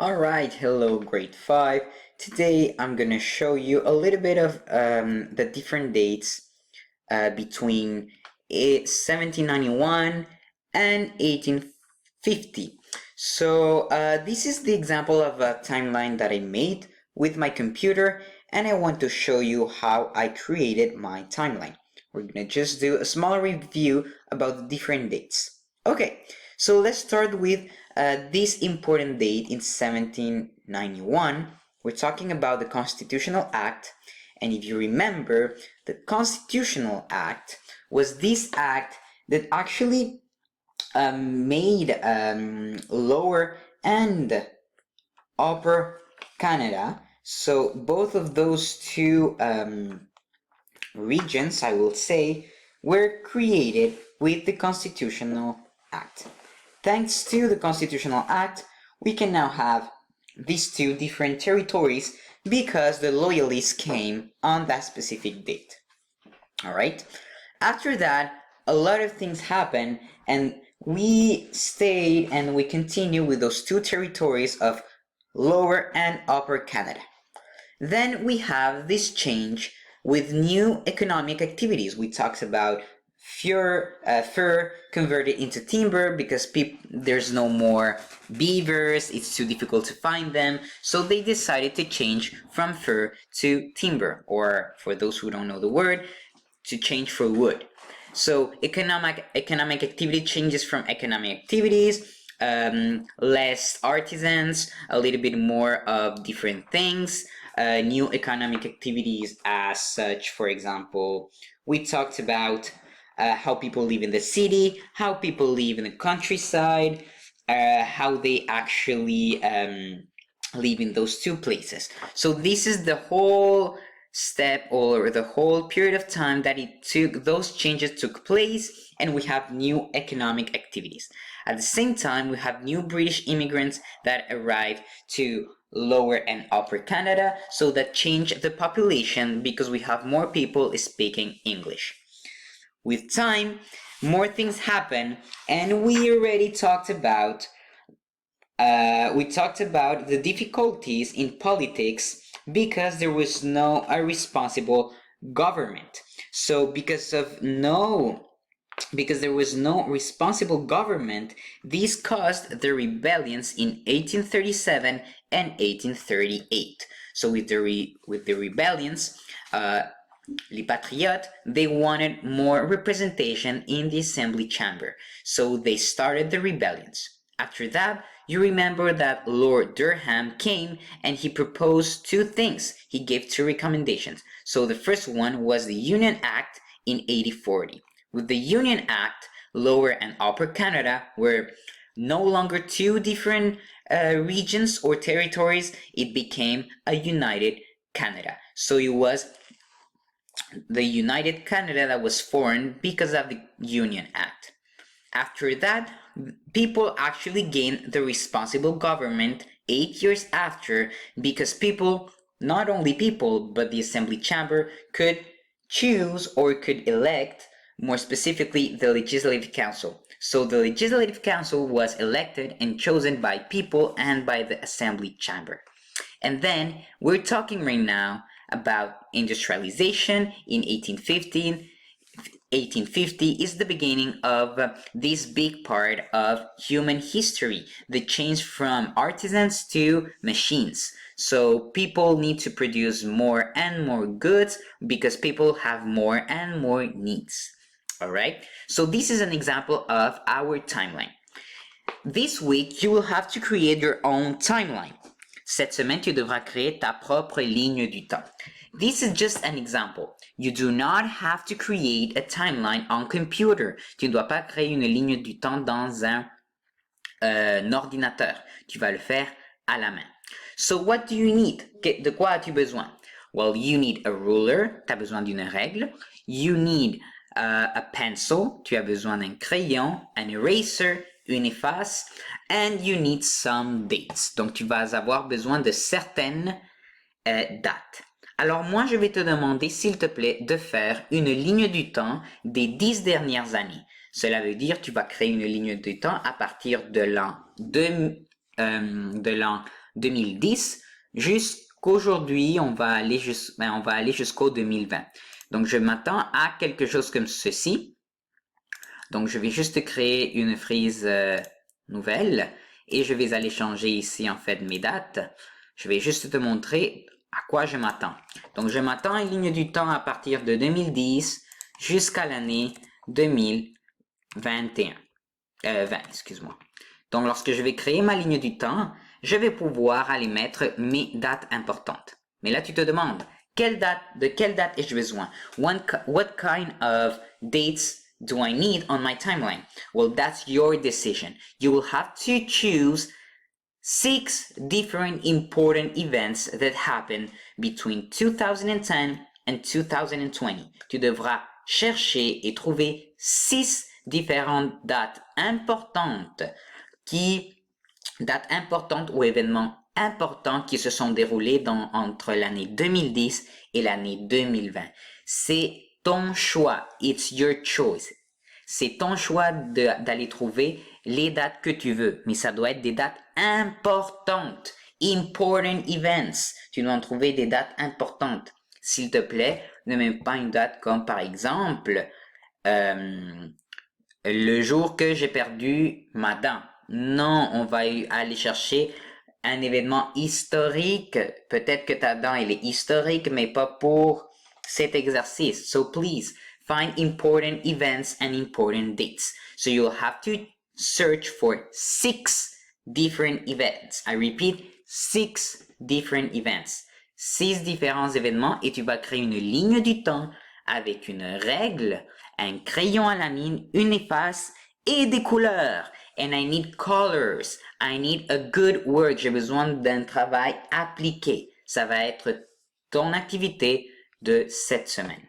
Alright, hello grade 5. Today I'm gonna show you a little bit of the different dates between 1791 and 1850. So this is the example of a timeline that I made with my computer, and I want to show you how I created my timeline. We're gonna just do a small review about the different dates. Okay, so let's start with this important date in 1791. We're talking about the Constitutional Act, and if you remember, the Constitutional Act was this act that actually made Lower and Upper Canada. So both of those two regions, I will say, were created with the Constitutional Act. Thanks to the Constitutional Act, we can now have these two different territories because the Loyalists came on that specific date. Alright? After that, a lot of things happened, and we stayed and we continue with those two territories of Lower and Upper Canada. Then we have this change with new economic activities. We talked about fur converted into timber because there's no more beavers, it's too difficult to find them, so they decided to change from fur to timber, or for those who don't know the word, to change for wood. So economic activity changes from economic activities, less artisans, a little bit more of different things, new economic activities as such. For example, we talked about how people live in the city, how people live in the countryside, how they actually live in those two places. So this is the whole step or the whole period of time that those changes took place, and we have new economic activities. At the same time, we have new British immigrants that arrived to Lower and Upper Canada, so that changed the population because we have more people speaking English. With time, more things happen, and we already talked about the difficulties in politics because there was no responsible government. So because there was no responsible government, this caused the rebellions in 1837 and 1838. So with the rebellions, Les Patriotes, they wanted more representation in the assembly chamber, so they started the rebellions. After that, you remember that Lord Durham came and he proposed two things. He gave two recommendations. So the first one was the Union Act in 1840. With the Union Act, Lower and Upper Canada were no longer two different regions or territories. It became a united Canada. So it was the United Canada that was formed because of the Union Act. After that, people actually gained the responsible government 8 years after, because people, not only people, but the Assembly Chamber could choose or could elect, more specifically, the Legislative Council. So the Legislative Council was elected and chosen by people and by the Assembly Chamber. And then we're talking right now about industrialization in 1815. 1850 is the beginning of this big part of human history, the change from artisans to machines. So people need to produce more and more goods because people have more and more needs. All right, so this is an example of our timeline. This week, you will have to create your own timeline. Cette semaine, tu devras créer ta propre ligne du temps. This is just an example. You do not have to create a timeline on computer. Tu ne dois pas créer une ligne du temps dans un ordinateur. Tu vas le faire à la main. So what do you need? De quoi as-tu besoin? Well, you need a ruler. Tu as besoin d'une règle. You need a pencil. Tu as besoin d'un crayon, an eraser, une efface, and you need some dates. Donc, tu vas avoir besoin de certaines dates. Alors, moi, je vais te demander, s'il te plaît, de faire une ligne du temps des 10 dernières années. Cela veut dire, tu vas créer une ligne du temps à partir de l'an 2010 jusqu'aujourd'hui, on va aller jusqu'au 2020. Donc, je m'attends à quelque chose comme ceci. Donc, je vais juste créer une frise nouvelle et je vais aller changer ici, en fait, mes dates. Je vais juste te montrer à quoi je m'attends. Donc, je m'attends à une ligne du temps à partir de 2010 jusqu'à l'année 2021. 20, excuse-moi. Donc, lorsque je vais créer ma ligne du temps, je vais pouvoir aller mettre mes dates importantes. Mais là, tu te demandes, de quelle date ai-je besoin? What kind of dates do I need on my timeline? Well, that's your decision. You will have to choose 6 different important events that happen between 2010 and 2020. Tu devras chercher et trouver 6 différentes dates importantes ou événements importants qui se sont déroulés entre l'année 2010 et l'année 2020. C'est ton choix. It's your choice. C'est ton choix d'aller trouver les dates que tu veux, mais ça doit être des dates importantes. Important events. Tu dois en trouver des dates importantes. S'il te plaît, ne mets pas une date comme par exemple le jour que j'ai perdu ma dent. Non, on va aller chercher un événement historique. Peut-être que ta dent, elle est historique, mais pas pour cet exercice. So please, find important events and important dates. So you'll have to search for 6 different events. I repeat, 6 different events. 6 différents événements et tu vas créer une ligne du temps avec une règle, un crayon à la mine, une efface et des couleurs. And I need colors. I need a good work. J'ai besoin d'un travail appliqué. Ça va être ton activité de cette semaine.